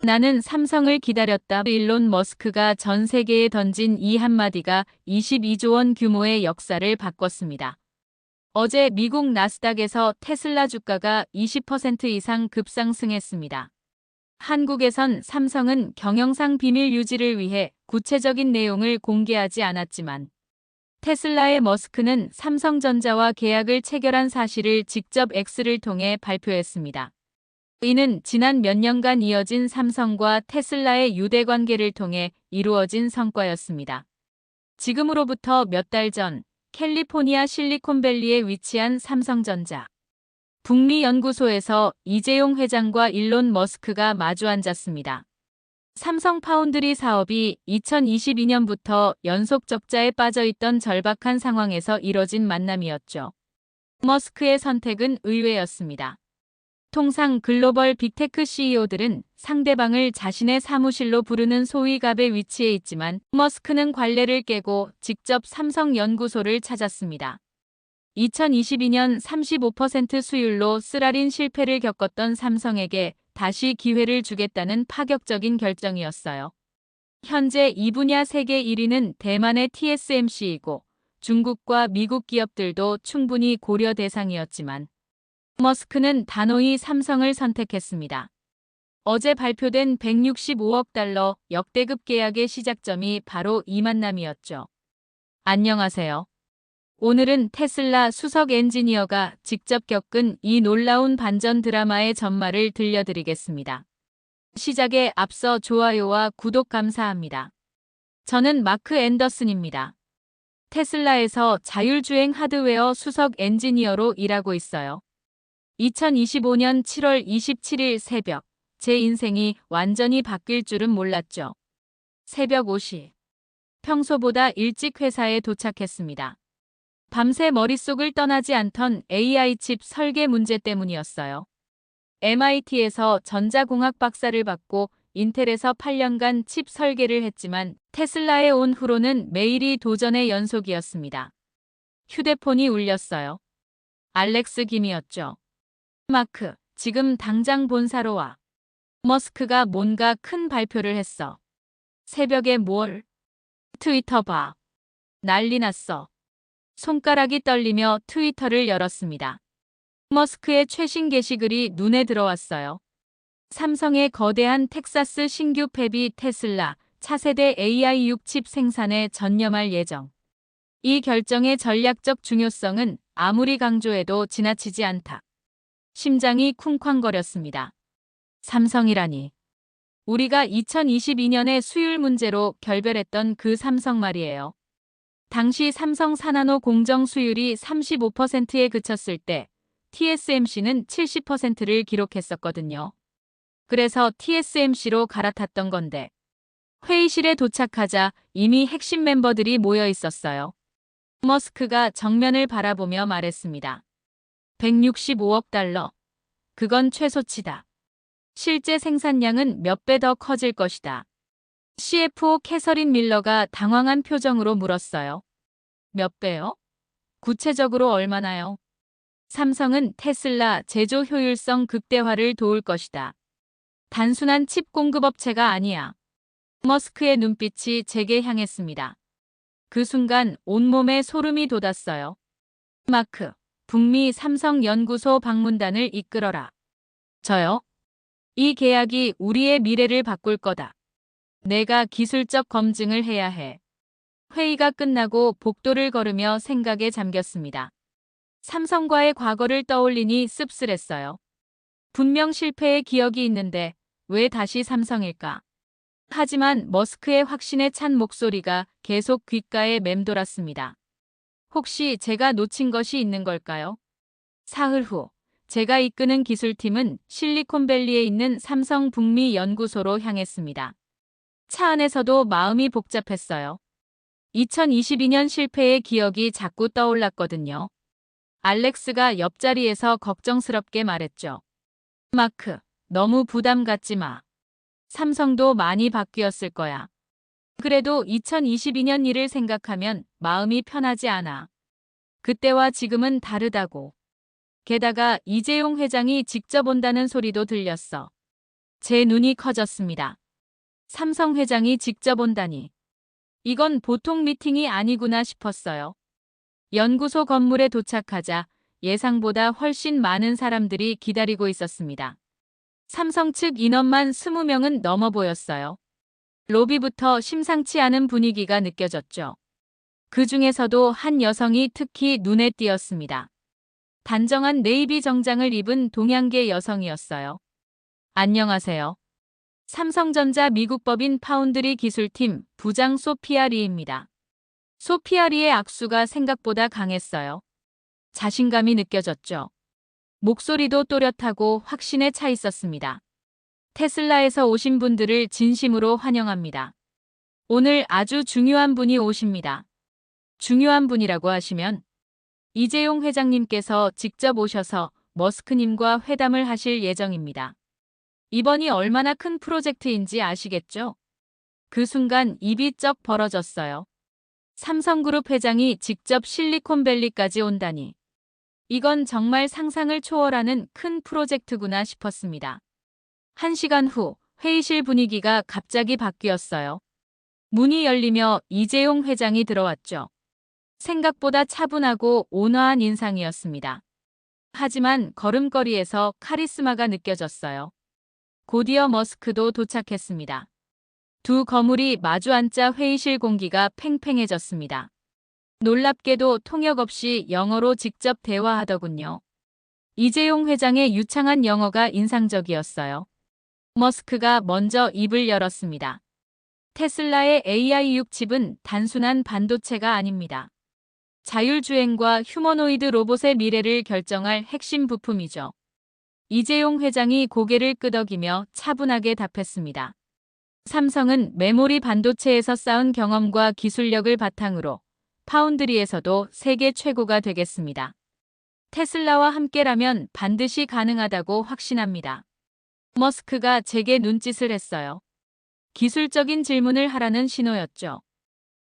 나는 삼성을 기다렸다. 일론 머스크가 전 세계에 던진 이 한마디가 22조 원 규모의 역사를 바꿨습니다. 어제 미국 나스닥에서 테슬라 주가가 20% 이상 급상승했습니다. 한국에선 삼성은 경영상 비밀 유지를 위해 구체적인 내용을 공개하지 않았지만 테슬라의 머스크는 삼성전자와 계약을 체결한 사실을 직접 X를 통해 발표했습니다. 이는 지난 몇 년간 이어진 삼성과 테슬라의 유대 관계를 통해 이루어진 성과였습니다. 지금으로부터 몇 달 전 캘리포니아 실리콘밸리에 위치한 삼성전자 북미 연구소에서 이재용 회장과 일론 머스크가 마주 앉았습니다. 삼성 파운드리 사업이 2022년부터 연속 적자에 빠져있던 절박한 상황에서 이뤄진 만남이었죠. 머스크의 선택은 의외였습니다. 통상 글로벌 빅테크 CEO들은 상대방을 자신의 사무실로 부르는 소위 갑의 위치에 있지만 머스크는 관례를 깨고 직접 삼성 연구소를 찾았습니다. 2022년 35% 수율로 쓰라린 실패를 겪었던 삼성에게 다시 기회를 주겠다는 파격적인 결정이었어요. 현재 이 분야 세계 1위는 대만의 TSMC이고 중국과 미국 기업들도 충분히 고려 대상이었지만 머스크는 단호히 삼성을 선택했습니다. 어제 발표된 165억 달러 역대급 계약의 시작점이 바로 이 만남이었죠. 안녕하세요. 오늘은 테슬라 수석 엔지니어가 직접 겪은 이 놀라운 반전 드라마의 전말을 들려드리겠습니다. 시작에 앞서 좋아요와 구독 감사합니다. 저는 마크 앤더슨입니다. 테슬라에서 자율주행 하드웨어 수석 엔지니어로 일하고 있어요. 2025년 7월 27일 새벽, 제 인생이 완전히 바뀔 줄은 몰랐죠. 새벽 5시. 평소보다 일찍 회사에 도착했습니다. 밤새 머릿속을 떠나지 않던 AI 칩 설계 문제 때문이었어요. MIT에서 전자공학 박사를 받고 인텔에서 8년간 칩 설계를 했지만 테슬라에 온 후로는 매일이 도전의 연속이었습니다. 휴대폰이 울렸어요. 알렉스 김이었죠. 마크, 지금 당장 본사로 와. 머스크가 뭔가 큰 발표를 했어. 새벽에 뭘? 트위터 봐. 난리 났어. 손가락이 떨리며 트위터를 열었습니다. 머스크의 최신 게시글이 눈에 들어왔어요. 삼성의 거대한 텍사스 신규 팹이 테슬라 차세대 AI 6칩 생산에 전념할 예정. 이 결정의 전략적 중요성은 아무리 강조해도 지나치지 않다. 심장이 쿵쾅거렸습니다. 삼성이라니. 우리가 2022년에 수율 문제로 결별했던 그 삼성 말이에요. 당시 삼성 사나노 공정 수율이 35%에 그쳤을 때 TSMC는 70%를 기록했었거든요. 그래서 TSMC로 갈아탔던 건데 회의실에 도착하자 이미 핵심 멤버들이 모여 있었어요. 머스크가 정면을 바라보며 말했습니다. 165억 달러. 그건 최소치다. 실제 생산량은 몇 배 더 커질 것이다. CFO 캐서린 밀러가 당황한 표정으로 물었어요. 몇 배요? 구체적으로 얼마나요? 삼성은 테슬라 제조 효율성 극대화를 도울 것이다. 단순한 칩 공급업체가 아니야. 머스크의 눈빛이 제게 향했습니다. 그 순간 온몸에 소름이 돋았어요. 마크, 북미 삼성 연구소 방문단을 이끌어라. 저요? 이 계약이 우리의 미래를 바꿀 거다. 내가 기술적 검증을 해야 해. 회의가 끝나고 복도를 걸으며 생각에 잠겼습니다. 삼성과의 과거를 떠올리니 씁쓸했어요. 분명 실패의 기억이 있는데 왜 다시 삼성일까? 하지만 머스크의 확신에 찬 목소리가 계속 귓가에 맴돌았습니다. 혹시 제가 놓친 것이 있는 걸까요? 사흘 후, 제가 이끄는 기술팀은 실리콘밸리에 있는 삼성 북미 연구소로 향했습니다. 차 안에서도 마음이 복잡했어요. 2022년 실패의 기억이 자꾸 떠올랐거든요. 알렉스가 옆자리에서 걱정스럽게 말했죠. 마크, 너무 부담 갖지 마. 삼성도 많이 바뀌었을 거야. 그래도 2022년 일을 생각하면 마음이 편하지 않아. 그때와 지금은 다르다고. 게다가 이재용 회장이 직접 온다는 소리도 들렸어. 제 눈이 커졌습니다. 삼성 회장이 직접 온다니. 이건 보통 미팅이 아니구나 싶었어요. 연구소 건물에 도착하자 예상보다 훨씬 많은 사람들이 기다리고 있었습니다. 삼성 측 인원만 20명은 넘어 보였어요. 로비부터 심상치 않은 분위기가 느껴졌죠. 그 중에서도 한 여성이 특히 눈에 띄었습니다. 단정한 네이비 정장을 입은 동양계 여성이었어요. 안녕하세요. 삼성전자 미국 법인 파운드리 기술팀 부장 소피아 리입니다. 소피아 리의 악수가 생각보다 강했어요. 자신감이 느껴졌죠. 목소리도 또렷하고 확신에 차 있었습니다. 테슬라에서 오신 분들을 진심으로 환영합니다. 오늘 아주 중요한 분이 오십니다. 중요한 분이라고 하시면 이재용 회장님께서 직접 오셔서 머스크님과 회담을 하실 예정입니다. 이번이 얼마나 큰 프로젝트인지 아시겠죠? 그 순간 입이 쩍 벌어졌어요. 삼성그룹 회장이 직접 실리콘밸리까지 온다니. 이건 정말 상상을 초월하는 큰 프로젝트구나 싶었습니다. 1시간 후 회의실 분위기가 갑자기 바뀌었어요. 문이 열리며 이재용 회장이 들어왔죠. 생각보다 차분하고 온화한 인상이었습니다. 하지만 걸음걸이에서 카리스마가 느껴졌어요. 곧이어 머스크도 도착했습니다. 두 거물이 마주 앉자 회의실 공기가 팽팽해졌습니다. 놀랍게도 통역 없이 영어로 직접 대화하더군요. 이재용 회장의 유창한 영어가 인상적이었어요. 머스크가 먼저 입을 열었습니다. 테슬라의 AI6 칩은 단순한 반도체가 아닙니다. 자율주행과 휴머노이드 로봇의 미래를 결정할 핵심 부품이죠. 이재용 회장이 고개를 끄덕이며 차분하게 답했습니다. 삼성은 메모리 반도체에서 쌓은 경험과 기술력을 바탕으로 파운드리에서도 세계 최고가 되겠습니다. 테슬라와 함께라면 반드시 가능하다고 확신합니다. 머스크가 제게 눈짓을 했어요. 기술적인 질문을 하라는 신호였죠.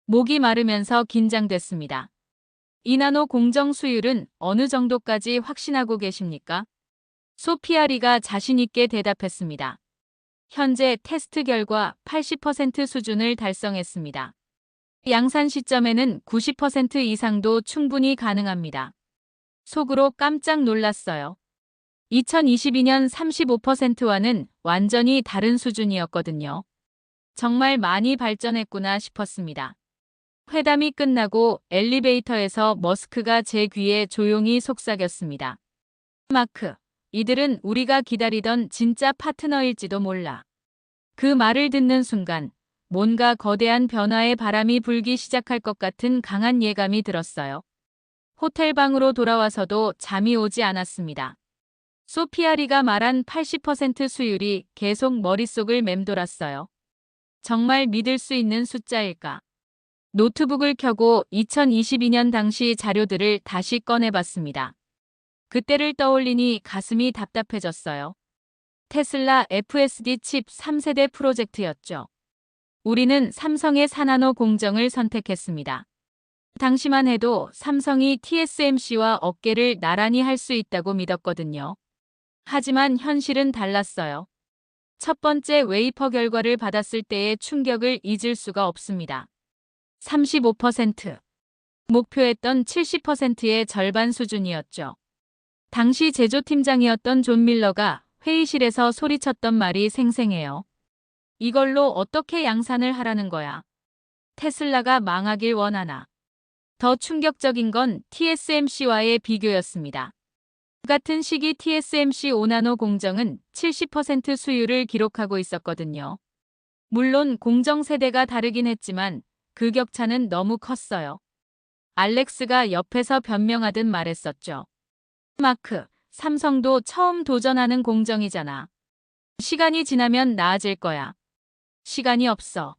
목이 마르면서 긴장됐습니다. 이나노 공정 수율은 어느 정도까지 확신하고 계십니까? 소피아 리가 자신 있게 대답했습니다. 현재 테스트 결과 80% 수준을 달성했습니다. 양산 시점에는 90% 이상도 충분히 가능합니다. 속으로 깜짝 놀랐어요. 2022년 35%와는 완전히 다른 수준이었거든요. 정말 많이 발전했구나 싶었습니다. 회담이 끝나고 엘리베이터에서 머스크가 제 귀에 조용히 속삭였습니다. 마크, 이들은 우리가 기다리던 진짜 파트너일지도 몰라. 그 말을 듣는 순간 뭔가 거대한 변화의 바람이 불기 시작할 것 같은 강한 예감이 들었어요. 호텔 방으로 돌아와서도 잠이 오지 않았습니다. 소피아 리가 말한 80% 수율이 계속 머릿속을 맴돌았어요. 정말 믿을 수 있는 숫자일까? 노트북을 켜고 2022년 당시 자료들을 다시 꺼내봤습니다. 그때를 떠올리니 가슴이 답답해졌어요. 테슬라 FSD 칩 3세대 프로젝트였죠. 우리는 삼성의 4나노 공정을 선택했습니다. 당시만 해도 삼성이 TSMC와 어깨를 나란히 할 수 있다고 믿었거든요. 하지만 현실은 달랐어요. 첫 번째 웨이퍼 결과를 받았을 때의 충격을 잊을 수가 없습니다. 35%. 목표했던 70%의 절반 수준이었죠. 당시 제조팀장이었던 존 밀러가 회의실에서 소리쳤던 말이 생생해요. 이걸로 어떻게 양산을 하라는 거야. 테슬라가 망하길 원하나. 더 충격적인 건 TSMC와의 비교였습니다. 같은 시기 TSMC 5나노 공정은 70% 수율을 기록하고 있었거든요. 물론 공정 세대가 다르긴 했지만 그 격차는 너무 컸어요. 알렉스가 옆에서 변명하듯 말했었죠. 마크, 삼성도 처음 도전하는 공정이잖아. 시간이 지나면 나아질 거야. 시간이 없어.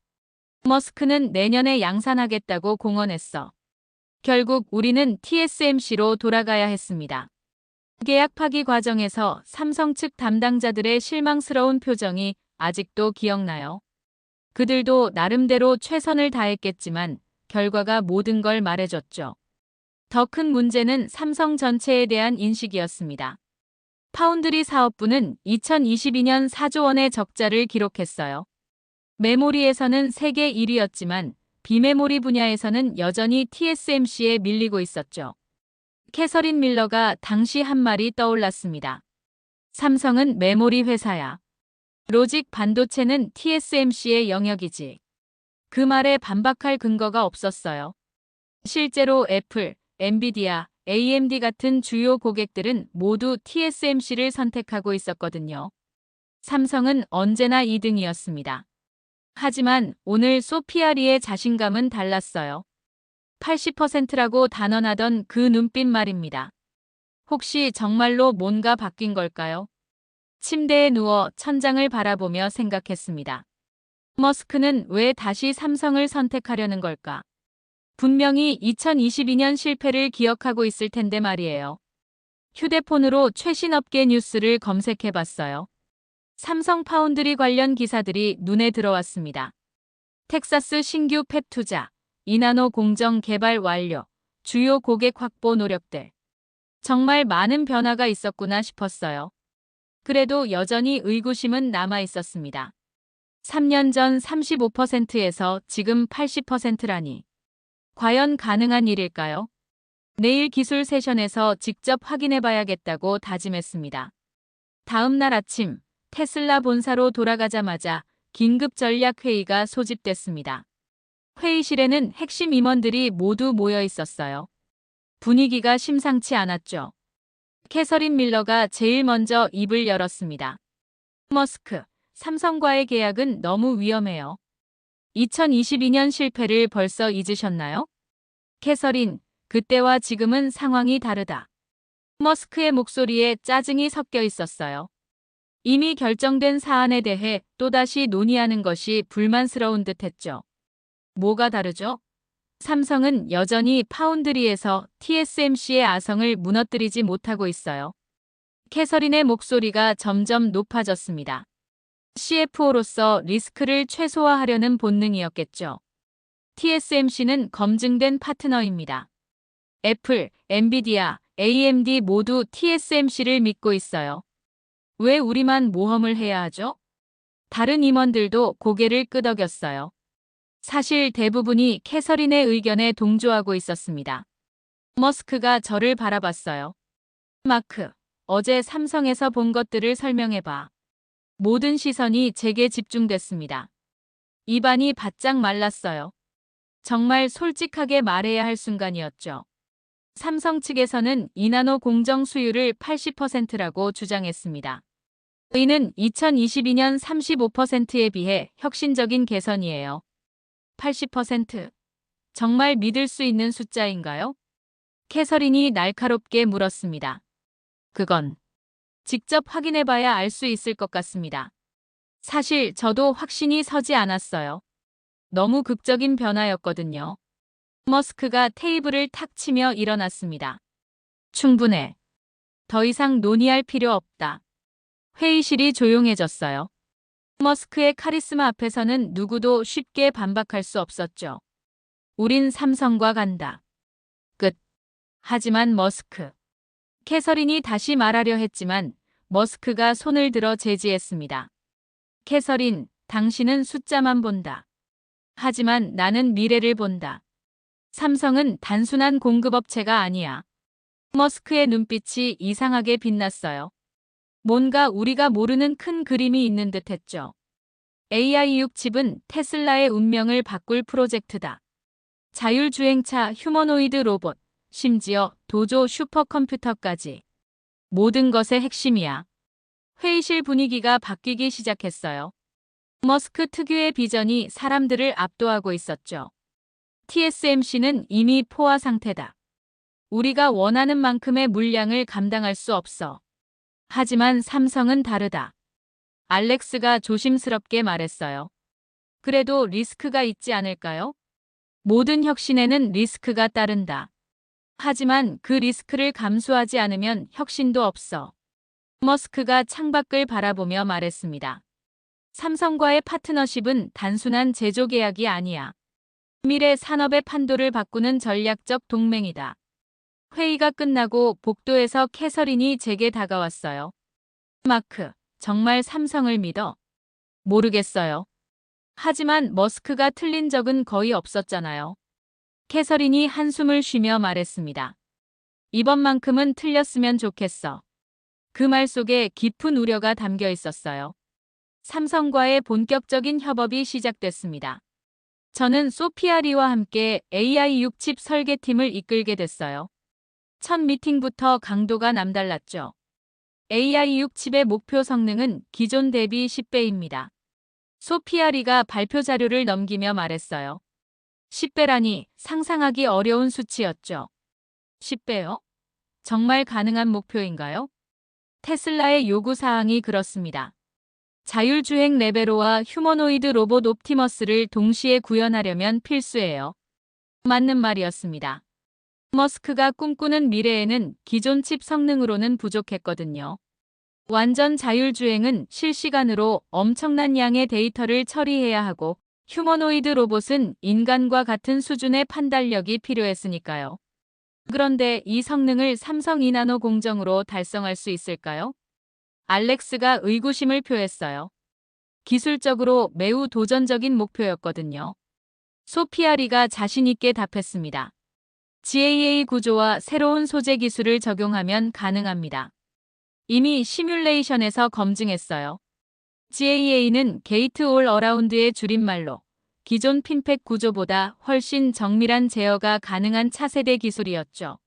머스크는 내년에 양산하겠다고 공언했어. 결국 우리는 TSMC로 돌아가야 했습니다. 계약 파기 과정에서 삼성 측 담당자들의 실망스러운 표정이 아직도 기억나요. 그들도 나름대로 최선을 다했겠지만 결과가 모든 걸 말해줬죠. 더 큰 문제는 삼성 전체에 대한 인식이었습니다. 파운드리 사업부는 2022년 4조 원의 적자를 기록했어요. 메모리에서는 세계 1위였지만 비메모리 분야에서는 여전히 TSMC에 밀리고 있었죠. 캐서린 밀러가 당시 한 말이 떠올랐습니다. 삼성은 메모리 회사야. 로직 반도체는 TSMC의 영역이지. 그 말에 반박할 근거가 없었어요. 실제로 애플, 엔비디아, AMD 같은 주요 고객들은 모두 TSMC를 선택하고 있었거든요. 삼성은 언제나 2등이었습니다. 하지만 오늘 소피아리의 자신감은 달랐어요. 80%라고 단언하던 그 눈빛 말입니다. 혹시 정말로 뭔가 바뀐 걸까요? 침대에 누워 천장을 바라보며 생각했습니다. 머스크는 왜 다시 삼성을 선택하려는 걸까? 분명히 2022년 실패를 기억하고 있을 텐데 말이에요. 휴대폰으로 최신 업계 뉴스를 검색해봤어요. 삼성 파운드리 관련 기사들이 눈에 들어왔습니다. 텍사스 신규 팹 투자, 이나노 공정 개발 완료, 주요 고객 확보 노력들. 정말 많은 변화가 있었구나 싶었어요. 그래도 여전히 의구심은 남아 있었습니다. 3년 전 35%에서 지금 80%라니. 과연 가능한 일일까요? 내일 기술 세션에서 직접 확인해 봐야겠다고 다짐했습니다. 다음 날 아침, 테슬라 본사로 돌아가자마자 긴급 전략 회의가 소집됐습니다. 회의실에는 핵심 임원들이 모두 모여 있었어요. 분위기가 심상치 않았죠. 캐서린 밀러가 제일 먼저 입을 열었습니다. 머스크, 삼성과의 계약은 너무 위험해요. 2022년 실패를 벌써 잊으셨나요? 캐서린, 그때와 지금은 상황이 다르다. 머스크의 목소리에 짜증이 섞여 있었어요. 이미 결정된 사안에 대해 또다시 논의하는 것이 불만스러운 듯했죠. 뭐가 다르죠? 삼성은 여전히 파운드리에서 TSMC의 아성을 무너뜨리지 못하고 있어요. 캐서린의 목소리가 점점 높아졌습니다. CFO로서 리스크를 최소화하려는 본능이었겠죠. TSMC는 검증된 파트너입니다. 애플, 엔비디아, AMD 모두 TSMC를 믿고 있어요. 왜 우리만 모험을 해야 하죠? 다른 임원들도 고개를 끄덕였어요. 사실 대부분이 캐서린의 의견에 동조하고 있었습니다. 머스크가 저를 바라봤어요. 마크, 어제 삼성에서 본 것들을 설명해봐. 모든 시선이 제게 집중됐습니다. 입안이 바짝 말랐어요. 정말 솔직하게 말해야 할 순간이었죠. 삼성 측에서는 이나노 공정 수율을 80%라고 주장했습니다. 이는 2022년 35%에 비해 혁신적인 개선이에요. 80%. 정말 믿을 수 있는 숫자인가요? 캐서린이 날카롭게 물었습니다. 그건 직접 확인해봐야 알 수 있을 것 같습니다. 사실 저도 확신이 서지 않았어요. 너무 극적인 변화였거든요. 머스크가 테이블을 탁 치며 일어났습니다. 충분해. 더 이상 논의할 필요 없다. 회의실이 조용해졌어요. 머스크의 카리스마 앞에서는 누구도 쉽게 반박할 수 없었죠. 우린 삼성과 간다. 끝. 하지만 머스크. 캐서린이 다시 말하려 했지만 머스크가 손을 들어 제지했습니다. 캐서린, 당신은 숫자만 본다. 하지만 나는 미래를 본다. 삼성은 단순한 공급업체가 아니야. 머스크의 눈빛이 이상하게 빛났어요. 뭔가 우리가 모르는 큰 그림이 있는 듯했죠. AI6 칩은 테슬라의 운명을 바꿀 프로젝트다. 자율주행차, 휴머노이드 로봇, 심지어 도조 슈퍼컴퓨터까지. 모든 것의 핵심이야. 회의실 분위기가 바뀌기 시작했어요. 머스크 특유의 비전이 사람들을 압도하고 있었죠. TSMC는 이미 포화 상태다. 우리가 원하는 만큼의 물량을 감당할 수 없어. 하지만 삼성은 다르다. 알렉스가 조심스럽게 말했어요. 그래도 리스크가 있지 않을까요? 모든 혁신에는 리스크가 따른다. 하지만 그 리스크를 감수하지 않으면 혁신도 없어. 머스크가 창밖을 바라보며 말했습니다. 삼성과의 파트너십은 단순한 제조 계약이 아니야. 미래 산업의 판도를 바꾸는 전략적 동맹이다. 회의가 끝나고 복도에서 캐서린이 제게 다가왔어요. 마크, 정말 삼성을 믿어? 모르겠어요. 하지만 머스크가 틀린 적은 거의 없었잖아요. 캐서린이 한숨을 쉬며 말했습니다. 이번만큼은 틀렸으면 좋겠어. 그 말 속에 깊은 우려가 담겨 있었어요. 삼성과의 본격적인 협업이 시작됐습니다. 저는 소피아 리와 함께 AI6 칩 설계팀을 이끌게 됐어요. 첫 미팅부터 강도가 남달랐죠. AI6 칩의 목표 성능은 기존 대비 10배입니다. 소피아 리가 발표 자료를 넘기며 말했어요. 10배라니 상상하기 어려운 수치였죠. 10배요? 정말 가능한 목표인가요? 테슬라의 요구사항이 그렇습니다. 자율주행 레베로와 휴머노이드 로봇 옵티머스를 동시에 구현하려면 필수예요. 맞는 말이었습니다. 머스크가 꿈꾸는 미래에는 기존 칩 성능으로는 부족했거든요. 완전 자율주행은 실시간으로 엄청난 양의 데이터를 처리해야 하고 휴머노이드 로봇은 인간과 같은 수준의 판단력이 필요했으니까요. 그런데 이 성능을 삼성 이나노 공정으로 달성할 수 있을까요? 알렉스가 의구심을 표했어요. 기술적으로 매우 도전적인 목표였거든요. 소피아 리가 자신있게 답했습니다. GAA 구조와 새로운 소재 기술을 적용하면 가능합니다. 이미 시뮬레이션에서 검증했어요. GAA는 게이트 올 어라운드의 줄임말로 기존 핀팩 구조보다 훨씬 정밀한 제어가 가능한 차세대 기술이었죠.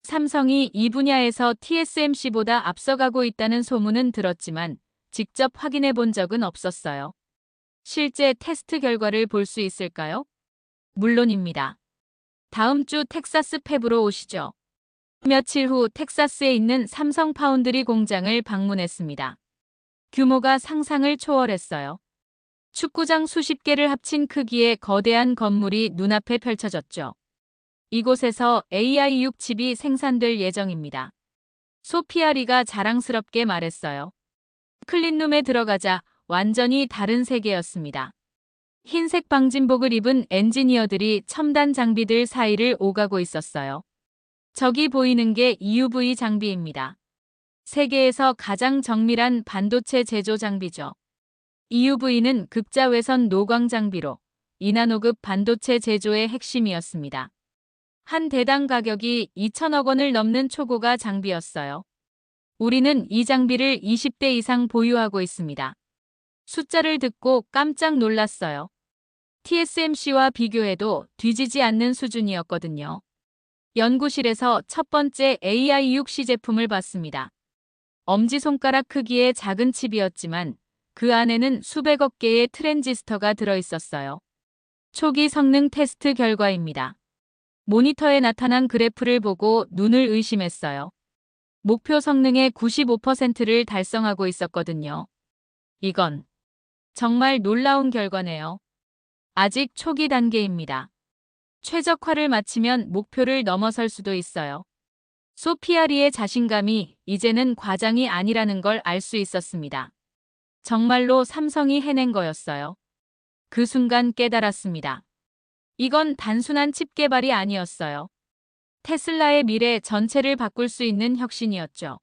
삼성이 이 분야에서 TSMC보다 앞서가고 있다는 소문은 들었지만 직접 확인해 본 적은 없었어요. 실제 테스트 결과를 볼 수 있을까요? 물론입니다. 다음 주 텍사스 팹으로 오시죠. 며칠 후 텍사스에 있는 삼성 파운드리 공장을 방문했습니다. 규모가 상상을 초월했어요. 축구장 수십 개를 합친 크기의 거대한 건물이 눈앞에 펼쳐졌죠. 이곳에서 AI6 칩이 생산될 예정입니다. 소피아 리가 자랑스럽게 말했어요. 클린룸에 들어가자 완전히 다른 세계였습니다. 흰색 방진복을 입은 엔지니어들이 첨단 장비들 사이를 오가고 있었어요. 저기 보이는 게 EUV 장비입니다. 세계에서 가장 정밀한 반도체 제조 장비죠. EUV는 극자외선 노광 장비로 이나노급 반도체 제조의 핵심이었습니다. 한 대당 가격이 2천억 원을 넘는 초고가 장비였어요. 우리는 이 장비를 20대 이상 보유하고 있습니다. 숫자를 듣고 깜짝 놀랐어요. TSMC와 비교해도 뒤지지 않는 수준이었거든요. 연구실에서 첫 번째 AI6C 제품을 봤습니다. 엄지손가락 크기의 작은 칩이었지만 그 안에는 수백억 개의 트랜지스터가 들어있었어요. 초기 성능 테스트 결과입니다. 모니터에 나타난 그래프를 보고 눈을 의심했어요. 목표 성능의 95%를 달성하고 있었거든요. 이건 정말 놀라운 결과네요. 아직 초기 단계입니다. 최적화를 마치면 목표를 넘어설 수도 있어요. 소피아 리의 자신감이 이제는 과장이 아니라는 걸 알 수 있었습니다. 정말로 삼성이 해낸 거였어요. 그 순간 깨달았습니다. 이건 단순한 칩 개발이 아니었어요. 테슬라의 미래 전체를 바꿀 수 있는 혁신이었죠.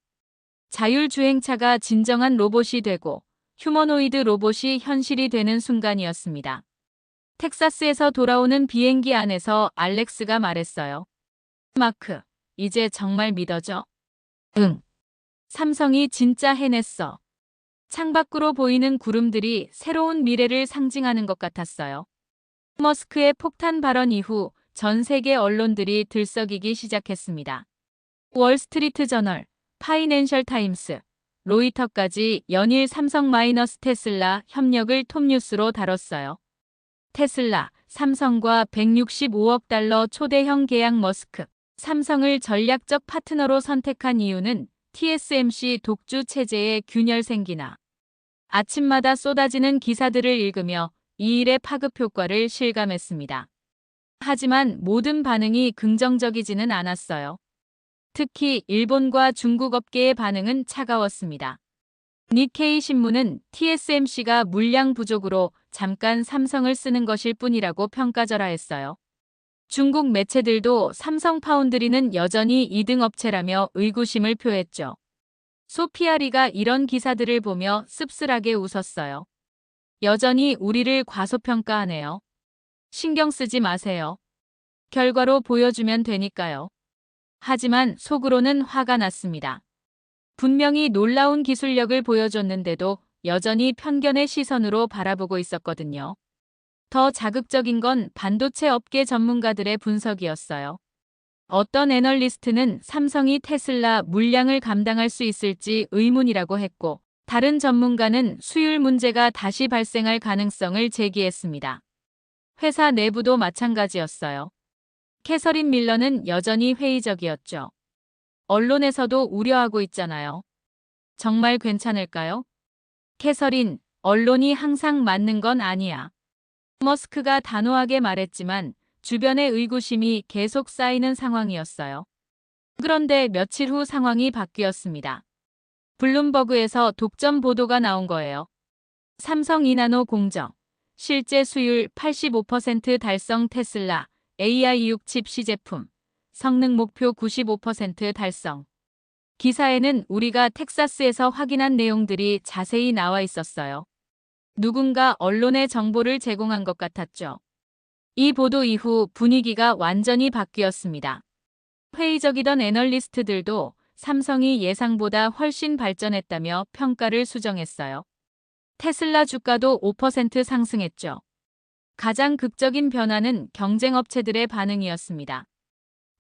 자율주행차가 진정한 로봇이 되고 휴머노이드 로봇이 현실이 되는 순간이었습니다. 텍사스에서 돌아오는 비행기 안에서 알렉스가 말했어요. 마크, 이제 정말 믿어져? 응. 삼성이 진짜 해냈어. 창밖으로 보이는 구름들이 새로운 미래를 상징하는 것 같았어요. 머스크의 폭탄 발언 이후 전 세계 언론들이 들썩이기 시작했습니다. 월스트리트 저널, 파이낸셜 타임스, 로이터까지 연일 삼성 테슬라 협력을 톱뉴스로 다뤘어요. 테슬라, 삼성과 165억 달러 초대형 계약 머스크, 삼성을 전략적 파트너로 선택한 이유는 TSMC 독주 체제의 균열 생기나 아침마다 쏟아지는 기사들을 읽으며 이 일의 파급 효과를 실감했습니다. 하지만 모든 반응이 긍정적이지는 않았어요. 특히 일본과 중국 업계의 반응은 차가웠습니다. 니케이 신문은 TSMC가 물량 부족으로 잠깐 삼성을 쓰는 것일 뿐이라고 평가절하했어요. 중국 매체들도 삼성 파운드리는 여전히 2등 업체라며 의구심을 표했죠. 소피아리가 이런 기사들을 보며 씁쓸하게 웃었어요. 여전히 우리를 과소평가하네요. 신경 쓰지 마세요. 결과로 보여주면 되니까요. 하지만 속으로는 화가 났습니다. 분명히 놀라운 기술력을 보여줬는데도 여전히 편견의 시선으로 바라보고 있었거든요. 더 자극적인 건 반도체 업계 전문가들의 분석이었어요. 어떤 애널리스트는 삼성이 테슬라 물량을 감당할 수 있을지 의문이라고 했고, 다른 전문가는 수율 문제가 다시 발생할 가능성을 제기했습니다. 회사 내부도 마찬가지였어요. 캐서린 밀러는 여전히 회의적이었죠. 언론에서도 우려하고 있잖아요. 정말 괜찮을까요? 캐서린, 언론이 항상 맞는 건 아니야. 머스크가 단호하게 말했지만 주변의 의구심이 계속 쌓이는 상황이었어요. 그런데 며칠 후 상황이 바뀌었습니다. 블룸버그에서 독점 보도가 나온 거예요. 삼성 이나노 공정, 실제 수율 85% 달성 테슬라, AI6 칩 시제품, 성능 목표 95% 달성. 기사에는 우리가 텍사스에서 확인한 내용들이 자세히 나와 있었어요. 누군가 언론에 정보를 제공한 것 같았죠. 이 보도 이후 분위기가 완전히 바뀌었습니다. 회의적이던 애널리스트들도 삼성이 예상보다 훨씬 발전했다며 평가를 수정했어요. 테슬라 주가도 5% 상승했죠. 가장 극적인 변화는 경쟁업체들의 반응이었습니다.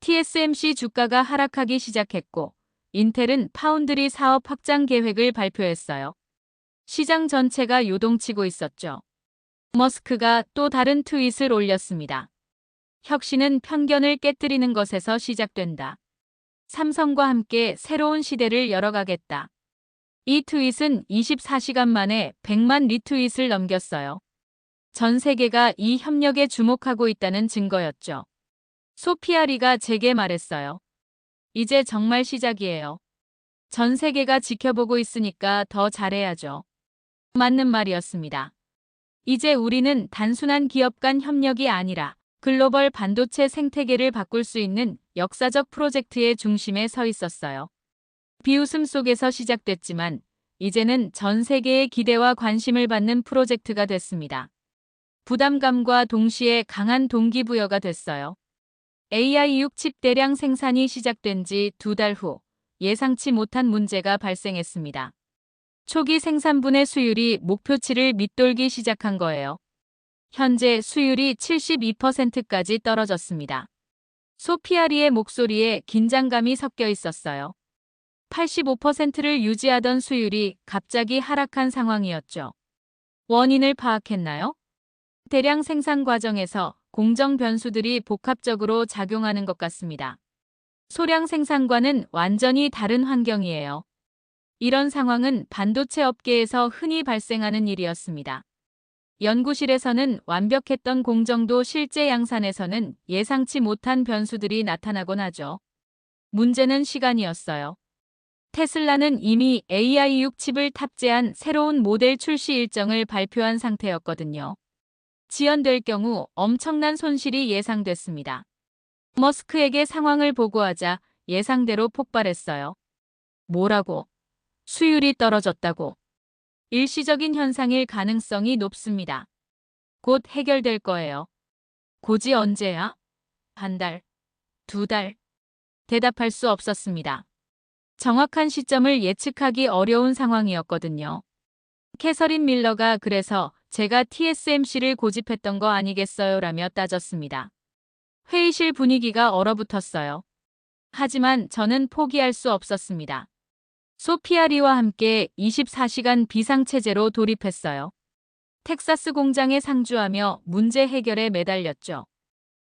TSMC 주가가 하락하기 시작했고, 인텔은 파운드리 사업 확장 계획을 발표했어요. 시장 전체가 요동치고 있었죠. 머스크가 또 다른 트윗을 올렸습니다. 혁신은 편견을 깨뜨리는 것에서 시작된다. 삼성과 함께 새로운 시대를 열어가겠다. 이 트윗은 24시간 만에 100만 리트윗을 넘겼어요. 전 세계가 이 협력에 주목하고 있다는 증거였죠. 소피아리가 제게 말했어요. 이제 정말 시작이에요. 전 세계가 지켜보고 있으니까 더 잘해야죠. 맞는 말이었습니다. 이제 우리는 단순한 기업 간 협력이 아니라 글로벌 반도체 생태계를 바꿀 수 있는 역사적 프로젝트의 중심에 서 있었어요. 비웃음 속에서 시작됐지만 이제는 전 세계의 기대와 관심을 받는 프로젝트가 됐습니다. 부담감과 동시에 강한 동기부여가 됐어요. AI6 칩 대량 생산이 시작된 지 2달 후 예상치 못한 문제가 발생했습니다. 초기 생산분의 수율이 목표치를 밑돌기 시작한 거예요. 현재 수율이 72%까지 떨어졌습니다. 소피아리의 목소리에 긴장감이 섞여 있었어요. 85%를 유지하던 수율이 갑자기 하락한 상황이었죠. 원인을 파악했나요? 대량 생산 과정에서 공정 변수들이 복합적으로 작용하는 것 같습니다. 소량 생산과는 완전히 다른 환경이에요. 이런 상황은 반도체 업계에서 흔히 발생하는 일이었습니다. 연구실에서는 완벽했던 공정도 실제 양산에서는 예상치 못한 변수들이 나타나곤 하죠. 문제는 시간이었어요. 테슬라는 이미 AI6 칩을 탑재한 새로운 모델 출시 일정을 발표한 상태였거든요. 지연될 경우 엄청난 손실이 예상됐습니다. 머스크에게 상황을 보고하자 예상대로 폭발했어요. 뭐라고? 수율이 떨어졌다고. 일시적인 현상일 가능성이 높습니다. 곧 해결될 거예요. 고지 언제야? 한 달, 2달. 대답할 수 없었습니다. 정확한 시점을 예측하기 어려운 상황이었거든요. 캐서린 밀러가 그래서 제가 TSMC를 고집했던 거 아니겠어요? 라며 따졌습니다. 회의실 분위기가 얼어붙었어요. 하지만 저는 포기할 수 없었습니다. 소피아리와 함께 24시간 비상체제로 돌입했어요. 텍사스 공장에 상주하며 문제 해결에 매달렸죠.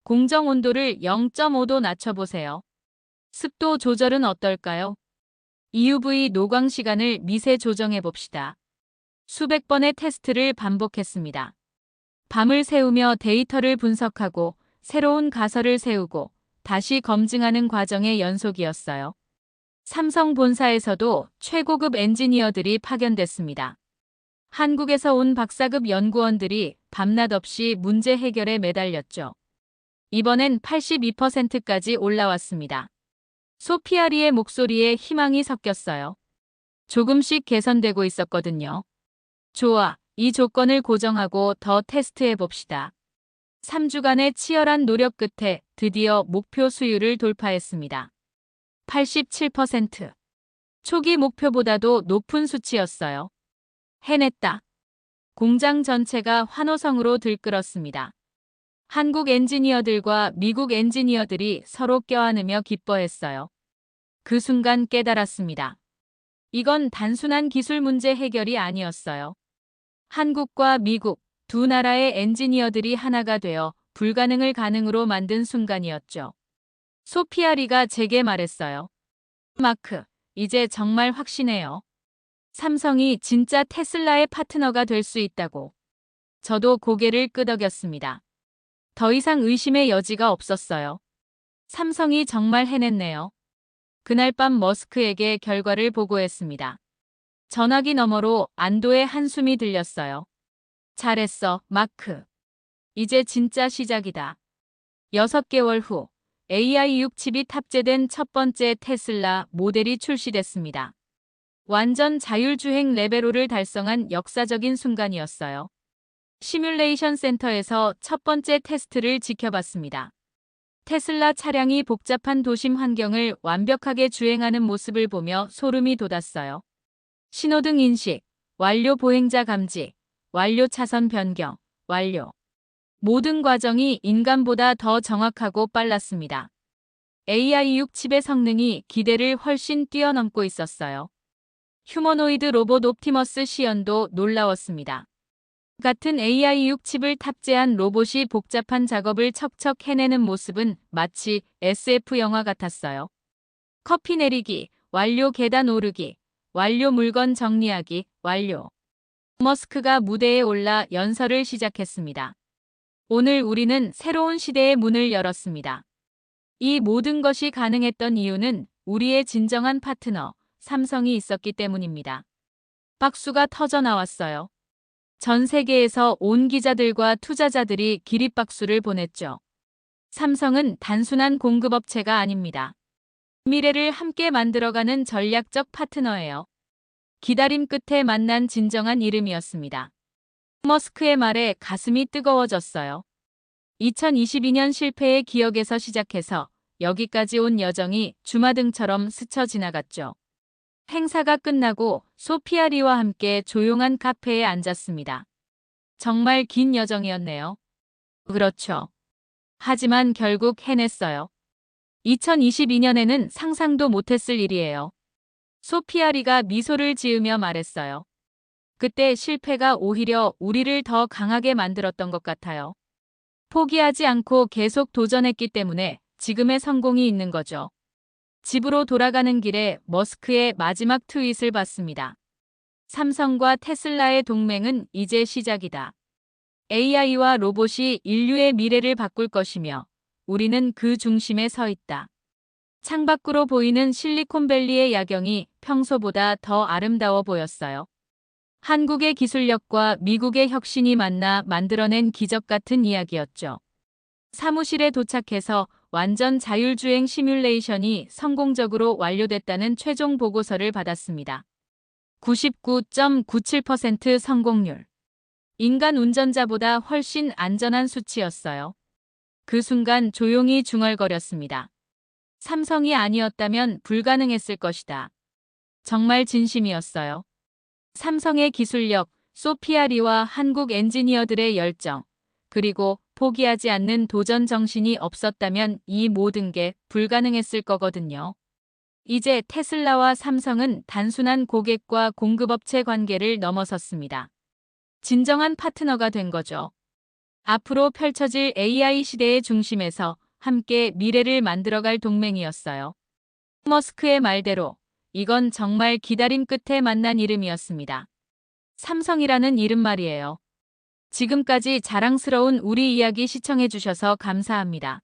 공정 온도를 0.5도 낮춰보세요. 습도 조절은 어떨까요? EUV 노광 시간을 미세 조정해 봅시다. 수백 번의 테스트를 반복했습니다. 밤을 새우며 데이터를 분석하고 새로운 가설을 세우고 다시 검증하는 과정의 연속이었어요. 삼성 본사에서도 최고급 엔지니어들이 파견됐습니다. 한국에서 온 박사급 연구원들이 밤낮 없이 문제 해결에 매달렸죠. 이번엔 82%까지 올라왔습니다. 소피아리의 목소리에 희망이 섞였어요. 조금씩 개선되고 있었거든요. 좋아. 이 조건을 고정하고 더 테스트해 봅시다. 3주간의 치열한 노력 끝에 드디어 목표 수율을 돌파했습니다. 87%. 초기 목표보다도 높은 수치였어요. 해냈다. 공장 전체가 환호성으로 들끓었습니다. 한국 엔지니어들과 미국 엔지니어들이 서로 껴안으며 기뻐했어요. 그 순간 깨달았습니다. 이건 단순한 기술 문제 해결이 아니었어요. 한국과 미국 두 나라의 엔지니어들이 하나가 되어 불가능을 가능으로 만든 순간이었죠. 소피아 리가 제게 말했어요. 마크, 이제 정말 확신해요. 삼성이 진짜 테슬라의 파트너가 될 수 있다고. 저도 고개를 끄덕였습니다. 더 이상 의심의 여지가 없었어요. 삼성이 정말 해냈네요. 그날 밤 머스크에게 결과를 보고했습니다. 전화기 너머로 안도의 한숨이 들렸어요. 잘했어, 마크. 이제 진짜 시작이다. 6개월 후 AI6 칩이 탑재된 첫 번째 테슬라 모델이 출시됐습니다. 완전 자율주행 레벨 5를 달성한 역사적인 순간이었어요. 시뮬레이션 센터에서 첫 번째 테스트를 지켜봤습니다. 테슬라 차량이 복잡한 도심 환경을 완벽하게 주행하는 모습을 보며 소름이 돋았어요. 신호등 인식, 완료 보행자 감지, 완료 차선 변경, 완료. 모든 과정이 인간보다 더 정확하고 빨랐습니다. AI6 칩의 성능이 기대를 훨씬 뛰어넘고 있었어요. 휴머노이드 로봇 옵티머스 시연도 놀라웠습니다. 같은 AI6 칩을 탑재한 로봇이 복잡한 작업을 척척 해내는 모습은 마치 SF 영화 같았어요. 커피 내리기, 완료 계단 오르기, 완료 물건 정리하기, 완료. 머스크가 무대에 올라 연설을 시작했습니다. 오늘 우리는 새로운 시대의 문을 열었습니다. 이 모든 것이 가능했던 이유는 우리의 진정한 파트너, 삼성이 있었기 때문입니다. 박수가 터져 나왔어요. 전 세계에서 온 기자들과 투자자들이 기립박수를 보냈죠. 삼성은 단순한 공급업체가 아닙니다. 미래를 함께 만들어가는 전략적 파트너예요. 기다림 끝에 만난 진정한 이름이었습니다. 머스크의 말에 가슴이 뜨거워졌어요. 2022년 실패의 기억에서 시작해서 여기까지 온 여정이 주마등처럼 스쳐 지나갔죠. 행사가 끝나고 소피아 리와 함께 조용한 카페에 앉았습니다. 정말 긴 여정이었네요. 그렇죠. 하지만 결국 해냈어요. 2022년에는 상상도 못했을 일이에요. 소피아 리가 미소를 지으며 말했어요. 그때 실패가 오히려 우리를 더 강하게 만들었던 것 같아요. 포기하지 않고 계속 도전했기 때문에 지금의 성공이 있는 거죠. 집으로 돌아가는 길에 머스크의 마지막 트윗을 봤습니다. 삼성과 테슬라의 동맹은 이제 시작이다. AI와 로봇이 인류의 미래를 바꿀 것이며 우리는 그 중심에 서 있다. 창밖으로 보이는 실리콘밸리의 야경이 평소보다 더 아름다워 보였어요. 한국의 기술력과 미국의 혁신이 만나 만들어낸 기적 같은 이야기였죠. 사무실에 도착해서 완전 자율주행 시뮬레이션이 성공적으로 완료됐다는 최종 보고서를 받았습니다. 99.97% 성공률. 인간 운전자보다 훨씬 안전한 수치였어요. 그 순간 조용히 중얼거렸습니다. 삼성이 아니었다면 불가능했을 것이다. 정말 진심이었어요. 삼성의 기술력, 소피아 리와 한국 엔지니어들의 열정, 그리고 포기하지 않는 도전 정신이 없었다면 이 모든 게 불가능했을 거거든요. 이제 테슬라와 삼성은 단순한 고객과 공급업체 관계를 넘어섰습니다. 진정한 파트너가 된 거죠. 앞으로 펼쳐질 AI 시대의 중심에서 함께 미래를 만들어갈 동맹이었어요. 머스크의 말대로 이건 정말 기다림 끝에 만난 이름이었습니다. 삼성이라는 이름 말이에요. 지금까지 자랑스러운 우리 이야기 시청해주셔서 감사합니다.